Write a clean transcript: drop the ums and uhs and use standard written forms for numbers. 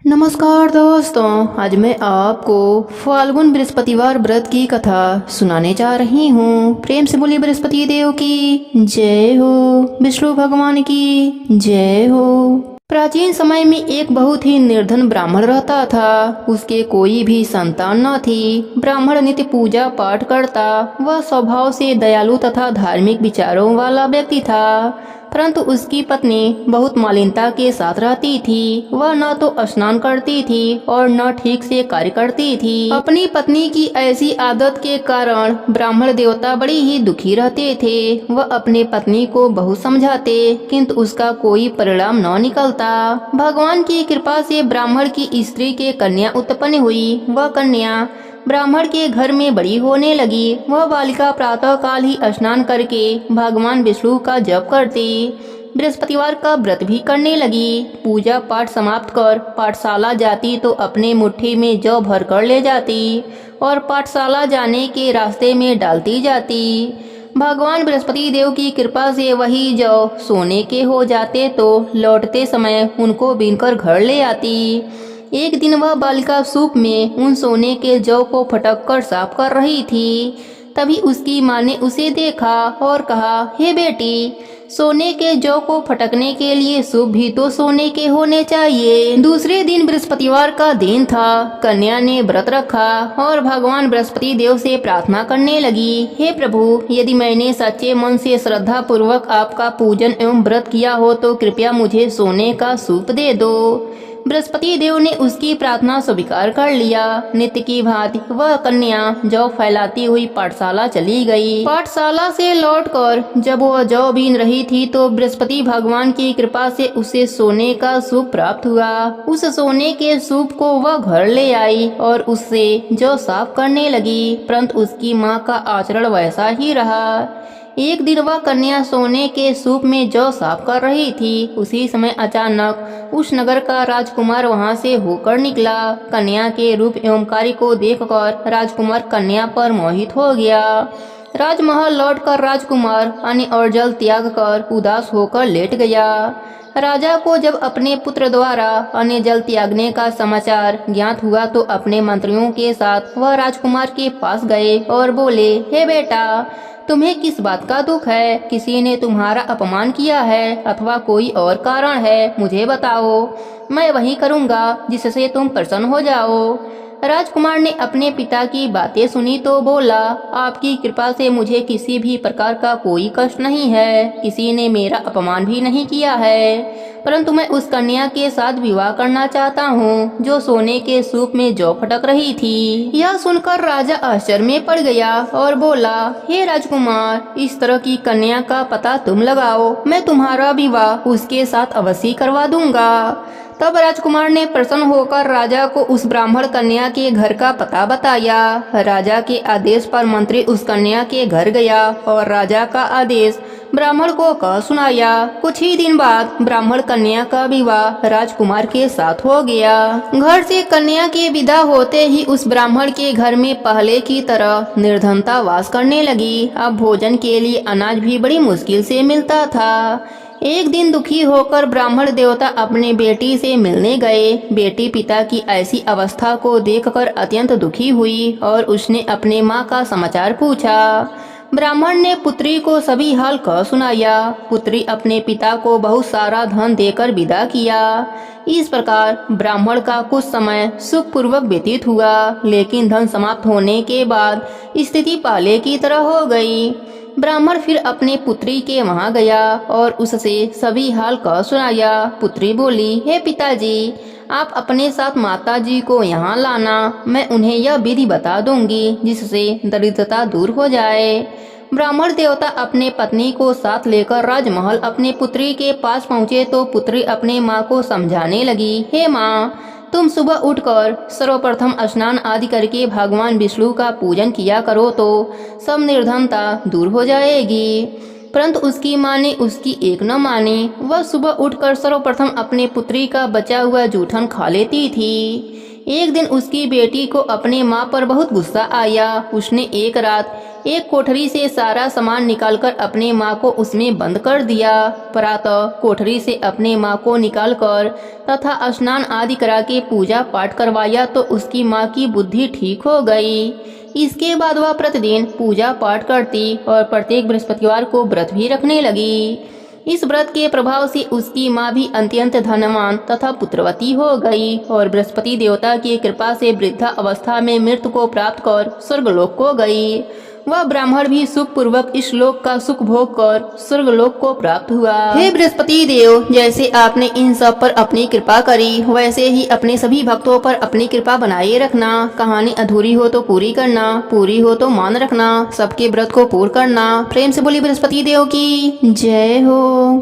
नमस्कार दोस्तों, आज मैं आपको फाल्गुन बृहस्पतिवार व्रत की कथा सुनाने जा रही हूँ। प्रेम से बोलिए बृहस्पति देव की जय हो, विष्णु भगवान की जय हो। प्राचीन समय में एक बहुत ही निर्धन ब्राह्मण रहता था। उसके कोई भी संतान न थी। ब्राह्मण नित्य पूजा पाठ करता। वह स्वभाव से दयालु तथा धार्मिक विचारों वाला व्यक्ति था, परंतु उसकी पत्नी बहुत मलिनता के साथ रहती थी। वह न तो स्नान करती थी और न ठीक से कार्य करती थी। अपनी पत्नी की ऐसी आदत के कारण ब्राह्मण देवता बड़ी ही दुखी रहते थे। वह अपने पत्नी को बहुत समझाते, किंतु उसका कोई परिणाम न निकलता। भगवान की कृपा से ब्राह्मण की स्त्री के कन्या उत्पन्न हुई। वह कन्या ब्राह्मण के घर में बड़ी होने लगी। वह बालिका प्रातः काल ही स्नान करके भगवान विष्णु का जप करती, बृहस्पतिवार का व्रत भी करने लगी। पूजा पाठ समाप्त कर पाठशाला जाती तो अपने मुट्ठी में जौ भर कर ले जाती और पाठशाला जाने के रास्ते में डालती जाती। भगवान बृहस्पति देव की कृपा से वही जौ सोने के हो जाते तो लौटते समय उनको बीनकर घर ले आती। एक दिन वह बालिका सूप में उन सोने के जौ को फटक कर साफ कर रही थी। तभी उसकी माँ ने उसे देखा और कहा, हे बेटी, सोने के जौ को फटकने के लिए सूप भी तो सोने के होने चाहिए। दूसरे दिन बृहस्पतिवार का दिन था। कन्या ने व्रत रखा और भगवान बृहस्पति देव से प्रार्थना करने लगी, हे प्रभु, यदि मैंने सच्चे मन से श्रद्धा पूर्वक आपका पूजन एवं व्रत किया हो तो कृपया मुझे सोने का सूप दे दो। बृहस्पति देव ने उसकी प्रार्थना स्वीकार कर लिया। नित्य की भांति वह कन्या जौ फैलाती हुई पाठशाला चली गई। पाठशाला से लौटकर जब वह जौ बीन रही थी तो बृहस्पति भगवान की कृपा से उसे सोने का सूप प्राप्त हुआ। उस सोने के सूप को वह घर ले आई और उससे जौ साफ करने लगी, परंतु उसकी माँ का आचरण वैसा ही रहा। एक दिन वह कन्या सोने के सूप में जौ साफ कर रही थी। उसी समय अचानक उस नगर का राजकुमार वहां से होकर निकला। कन्या के रूप एवं कार्य को देखकर राजकुमार कन्या पर मोहित हो गया। राजमहल लौटकर राजकुमार अन्न और जल त्याग कर उदास होकर लेट गया। राजा को जब अपने पुत्र द्वारा अन्न जल त्यागने का समाचार ज्ञात हुआ तो अपने मंत्रियों के साथ वह राजकुमार के पास गए और बोले, हे बेटा, तुम्हें किस बात का दुख है? किसी ने तुम्हारा अपमान किया है अथवा कोई और कारण है? मुझे बताओ, मैं वही करूँगा जिससे तुम प्रसन्न हो जाओ। राजकुमार ने अपने पिता की बातें सुनी तो बोला, आपकी कृपा से मुझे किसी भी प्रकार का कोई कष्ट नहीं है। किसी ने मेरा अपमान भी नहीं किया है, परंतु मैं उस कन्या के साथ विवाह करना चाहता हूँ जो सोने के सूप में जौ फटक रही थी। यह सुनकर राजा आश्चर्य में पड़ गया और बोला, हे राजकुमार, इस तरह की कन्या का पता तुम लगाओ, मैं तुम्हारा विवाह उसके साथ अवश्य करवा दूंगा। तब राजकुमार ने प्रसन्न होकर राजा को उस ब्राह्मण कन्या के घर का पता बताया। राजा के आदेश पर मंत्री उस कन्या के घर गया और राजा का आदेश ब्राह्मण को कह सुनाया। कुछ ही दिन बाद ब्राह्मण कन्या का विवाह राजकुमार के साथ हो गया। घर से कन्या के विदा होते ही उस ब्राह्मण के घर में पहले की तरह निर्धनता वास करने लगी। अब भोजन के लिए अनाज भी बड़ी मुश्किल से मिलता था। एक दिन दुखी होकर ब्राह्मण देवता अपने बेटी से मिलने गए। बेटी पिता की ऐसी अवस्था को देखकर अत्यंत दुखी हुई और उसने अपने माँ का समाचार पूछा। ब्राह्मण ने पुत्री को सभी हाल कह सुनाया। पुत्री अपने पिता को बहुत सारा धन देकर विदा किया। इस प्रकार ब्राह्मण का कुछ समय सुखपूर्वक व्यतीत हुआ, लेकिन धन समाप्त होने के बाद स्थिति पहले की तरह हो गई। ब्राह्मण फिर अपने पुत्री के वहां गया और उससे सभी हाल कह सुनाया। पुत्री बोली, हे पिताजी, आप अपने साथ माताजी को यहाँ लाना, मैं उन्हें यह विधि बता दूंगी जिससे दरिद्रता दूर हो जाए। ब्राह्मण देवता अपने पत्नी को साथ लेकर राजमहल अपने पुत्री के पास पहुँचे तो पुत्री अपने माँ को समझाने लगी, हे माँ, तुम सुबह उठकर सर्वप्रथम स्नान आदि करके भगवान विष्णु का पूजन किया करो तो सब निर्धनता दूर हो जाएगी। परंतु उसकी माँ ने उसकी एक न मानी। वह सुबह उठकर सर्वप्रथम अपने पुत्री का बचा हुआ जूठन खा लेती थी। एक दिन उसकी बेटी को अपने माँ पर बहुत गुस्सा आया। उसने एक रात एक कोठरी से सारा सामान निकालकर अपने माँ को उसमें बंद कर दिया। प्रातः कोठरी से अपने माँ को निकालकर तथा स्नान आदि करा के पूजा पाठ करवाया तो उसकी माँ की बुद्धि ठीक हो गई। इसके बाद वह प्रतिदिन पूजा पाठ करती और प्रत्येक बृहस्पतिवार को व्रत भी रखने लगी। इस व्रत के प्रभाव से उसकी माँ भी अत्यंत धनवान तथा पुत्रवती हो गई और बृहस्पति देवता की कृपा से वृद्धा अवस्था में मृत्यु को प्राप्त कर स्वर्गलोक को गई। वह ब्राह्मण भी सुख पूर्वक इस लोक का सुख भोग कर स्वर्गलोक को प्राप्त हुआ। हे बृहस्पति देव, जैसे आपने इन सब पर अपनी कृपा करी वैसे ही अपने सभी भक्तों पर अपनी कृपा बनाए रखना। कहानी अधूरी हो तो पूरी करना, पूरी हो तो मान रखना, सबके व्रत को पूर्ण करना। प्रेम से बोली बृहस्पति देव की जय हो।